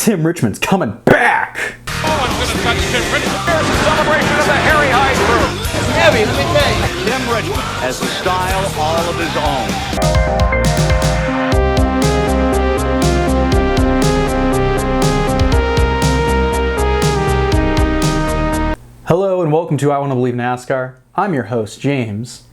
Tim Richmond's coming back! Bowman's going to touch Tim Richmond. Here's a celebration of the Harry Hyde crew. Heavy, let me tell you. Tim Richmond has a style all of his own. Hello and welcome to I Want to Believe NASCAR. I'm your host, James.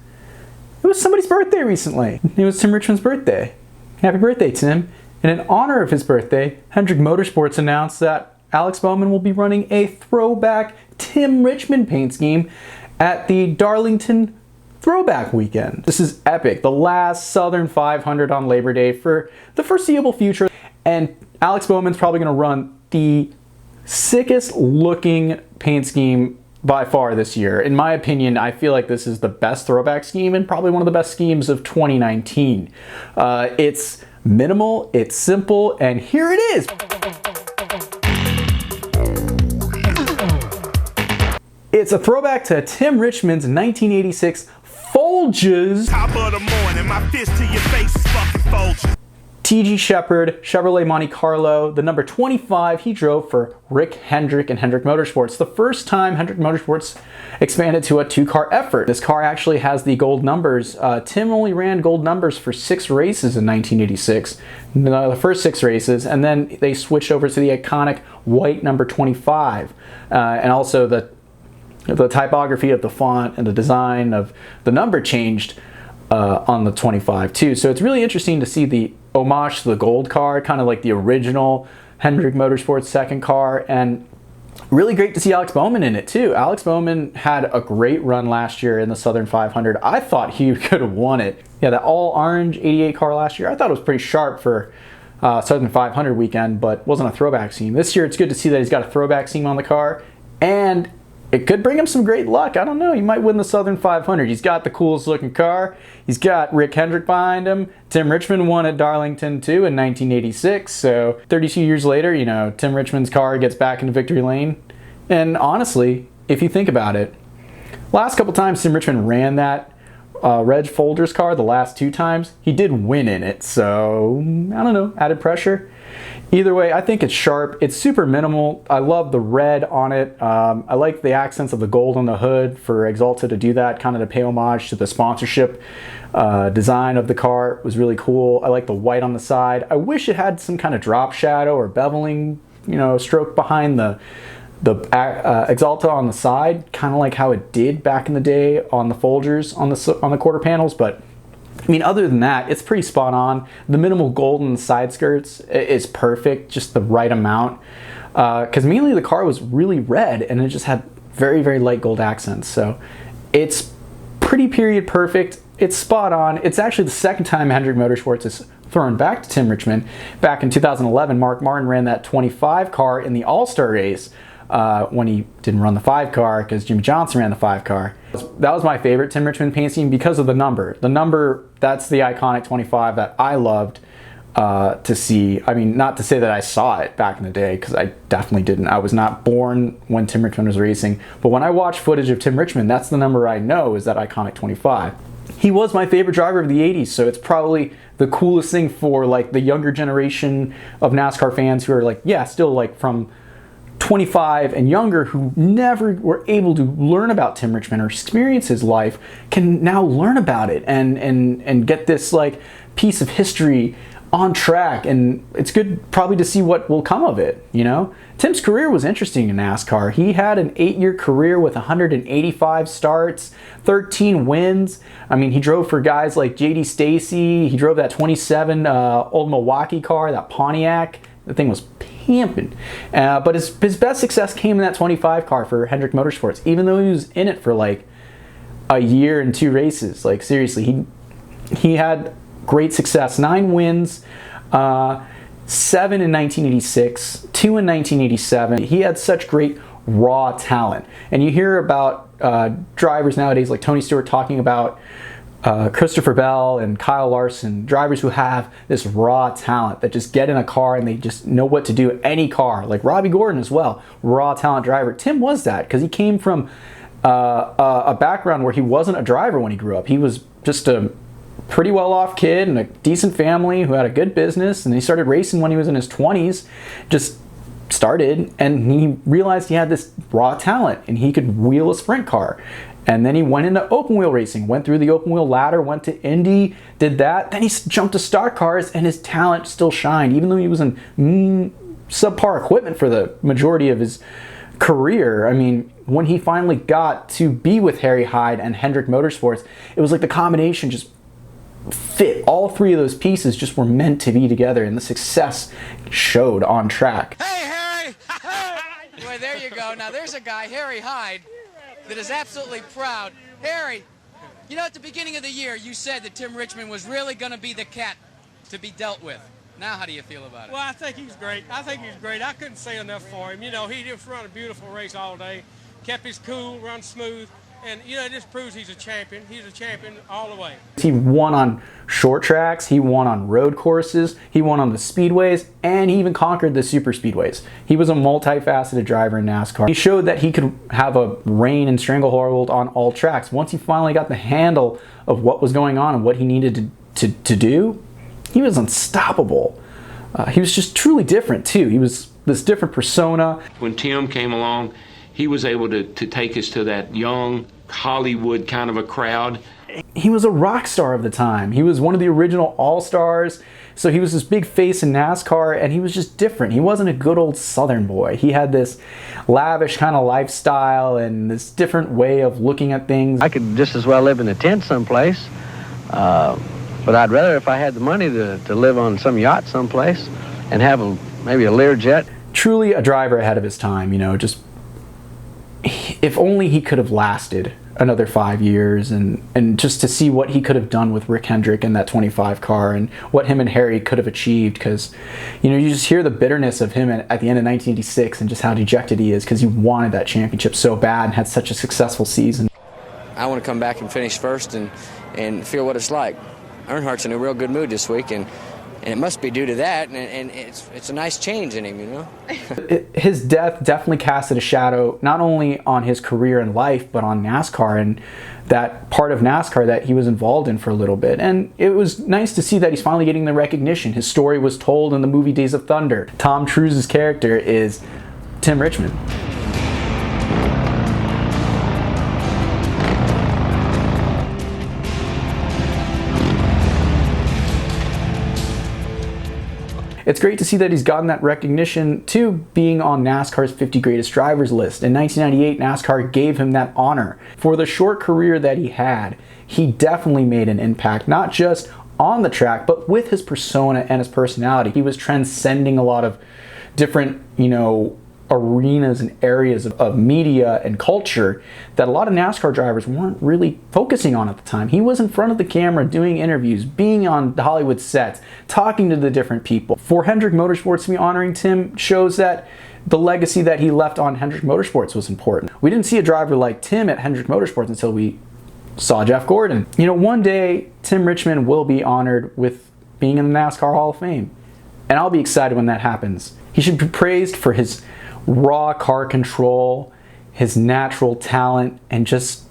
It was somebody's birthday recently. It was Tim Richmond's birthday. Happy birthday, Tim. And in honor of his birthday, Hendrick Motorsports announced that Alex Bowman will be running a throwback Tim Richmond paint scheme at the Darlington Throwback Weekend. This is epic. The last Southern 500 on Labor Day for the foreseeable future. And Alex Bowman's probably going to run the sickest looking paint scheme by far this year. In my opinion, I feel like this is the best throwback scheme and probably one of the best schemes of 2019. It's minimal, it's simple, and here it is. It's a throwback to Tim Richmond's 1986 Folgers. Top of the morning, my fist to your face is fucking Folgers. T.G. Shepard, Chevrolet Monte Carlo, the number 25 he drove for Rick Hendrick and Hendrick Motorsports. The first time Hendrick Motorsports expanded to a two-car effort. This car actually has the gold numbers. Tim only ran gold numbers for 6 races in 1986, the first 6 races, and then they switched over to the iconic white number 25. And also the typography of the font and the design of the number changed on the 25 too. So it's really interesting to see the homage to the gold car, kind of like the original Hendrick Motorsports second car, and really great to see Alex Bowman in it too. Alex Bowman had a great run last year in the Southern 500. I thought he could have won it. Yeah, that all orange 88 car last year, I thought it was pretty sharp for Southern 500 weekend, but wasn't a throwback scheme. This year it's good to see that he's got a throwback scheme on the car, and it could bring him some great luck. I don't know. He might win the Southern 500. He's got the coolest looking car. He's got Rick Hendrick behind him. Tim Richmond won at Darlington too in 1986. So 32 years later, you know, Tim Richmond's car gets back into victory lane. And honestly, if you think about it, last couple times Tim Richmond ran that Reg Folgers car, the last 2 times, he did win in it. So I don't know, added pressure. Either way, I think it's sharp. It's super minimal. I love the red on it. I like the accents of the gold on the hood for Axalta to do that, kind of to pay homage to the sponsorship design of the car. It was really cool. I like the white on the side. I wish it had some kind of drop shadow or beveling, you know, stroke behind the Axalta on the side, kind of like how it did back in the day on the Folgers on the quarter panels, but I mean, other than that, it's pretty spot on. The minimal gold in the side skirts is perfect, just the right amount. Because mainly the car was really red and it just had very, very light gold accents. So it's pretty period perfect. It's spot on. It's actually the second time Hendrick Motorsports has thrown back to Tim Richmond. Back in 2011, Mark Martin ran that 25 car in the All-Star race when he didn't run the 5 car because Jimmy Johnson ran the 5 car. That was my favorite Tim Richmond paint scheme because of the number. The number, that's the iconic 25 that I loved to see. I mean, not to say that I saw it back in the day, because I definitely didn't. I was not born when Tim Richmond was racing. But when I watch footage of Tim Richmond, that's the number I know is that iconic 25. He was my favorite driver of the 80s, so it's probably the coolest thing for like the younger generation of NASCAR fans who are like, yeah, still like from 25 and younger, who never were able to learn about Tim Richmond or experience his life, can now learn about it and get this like piece of history on track. And it's good probably to see what will come of it, you know? Tim's career was interesting in NASCAR. He had an 8-year career with 185 starts, 13 wins. I mean, he drove for guys like J.D. Stacy. He drove that 27 old Milwaukee car, that Pontiac. The thing was pimping. But his best success came in that 25 car for Hendrick Motorsports, even though he was in it for like a year and 2 races. Like seriously, he had great success. 9 wins, 7 in 1986, 2 in 1987. He had such great raw talent. And you hear about drivers nowadays like Tony Stewart talking about Christopher Bell and Kyle Larson, drivers who have this raw talent that just get in a car and they just know what to do. Any car, like Robbie Gordon as well, raw talent driver. Tim was that because he came from a background where he wasn't a driver when he grew up. He was just a pretty well-off kid in a decent family who had a good business, and he started racing when he was in his 20s. Just started, and he realized he had this raw talent and he could wheel a sprint car. And then he went into open wheel racing, went through the open wheel ladder, went to Indy, did that. Then he jumped to stock cars, and his talent still shined, even though he was in subpar equipment for the majority of his career. I mean, when he finally got to be with Harry Hyde and Hendrick Motorsports, it was like the combination just fit. All three of those pieces just were meant to be together, and the success showed on track. Hey, Harry! Well, there you go. Now, there's a guy, Harry Hyde, that is absolutely proud. Harry, you know, at the beginning of the year, you said that Tim Richmond was really going to be the cat to be dealt with. Now, how do you feel about it? Well, I think he's great. I couldn't say enough for him. You know, he just run a beautiful race all day, kept his cool, run smooth, and, you know, it just proves he's a champion. He's a champion all the way. He won on short tracks, he won on road courses, he won on the speedways, and he even conquered the super speedways. He was a multifaceted driver in NASCAR. He showed that he could have a reign and stranglehold on all tracks. Once he finally got the handle of what was going on and what he needed to do, he was unstoppable. He was just truly different too. He was this different persona. When Tim came along, he was able to take us to that young Hollywood kind of a crowd. He was a rock star of the time. He was one of the original all-stars. So he was this big face in NASCAR, and he was just different. He wasn't a good old Southern boy. He had this lavish kind of lifestyle and this different way of looking at things. I could just as well live in a tent someplace, but I'd rather, if I had the money, to live on some yacht someplace and have maybe a Learjet. Truly a driver ahead of his time, you know, just if only he could have lasted another 5 years and just to see what he could have done with Rick Hendrick in that 25 car and what him and Harry could have achieved, because, you know, you just hear the bitterness of him at the end of 1986 and just how dejected he is because he wanted that championship so bad and had such a successful season. I want to come back and finish first and feel what it's like. Earnhardt's in a real good mood this week, and it must be due to that, and it's a nice change in him, you know. His death definitely casted a shadow not only on his career and life, but on NASCAR and that part of NASCAR that he was involved in for a little bit. And it was nice to see that he's finally getting the recognition. His story was told in the movie Days of Thunder. Tom Cruise's character is Tim Richmond. It's great to see that he's gotten that recognition too, being on NASCAR's 50 Greatest Drivers list. In 1998, NASCAR gave him that honor. For the short career that he had, he definitely made an impact, not just on the track, but with his persona and his personality. He was transcending a lot of different, you know, arenas and areas of media and culture that a lot of NASCAR drivers weren't really focusing on at the time. He was in front of the camera doing interviews, being on the Hollywood sets, talking to the different people. For Hendrick Motorsports to be honoring Tim shows that the legacy that he left on Hendrick Motorsports was important. We didn't see a driver like Tim at Hendrick Motorsports until we saw Jeff Gordon. You know, one day Tim Richmond will be honored with being in the NASCAR Hall of Fame, and I'll be excited when that happens. He should be praised for his raw car control, his natural talent, and just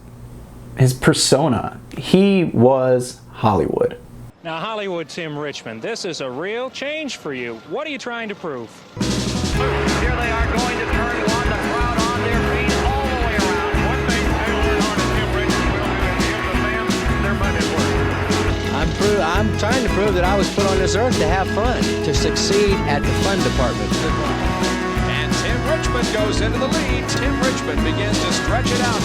his persona. He was Hollywood. Now, Hollywood Tim Richmond, this is a real change for you. What are you trying to prove? Here they are going to turn one, the crowd on their feet all the way around. One thing Taylor Earnhardt and Tim Richmond will do is give the fans their money's worth. I'm trying to prove that I was put on this earth to have fun, to succeed at the fun department. And Tim Richmond goes into the lead. Tim Richmond begins to stretch it out.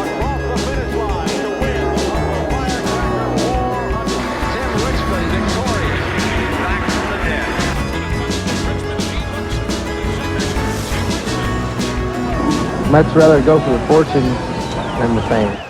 Across the finish line to win the Firecracker War. Tim Richmond victorious. Back from the dead. Much rather go for the fortune than the fame.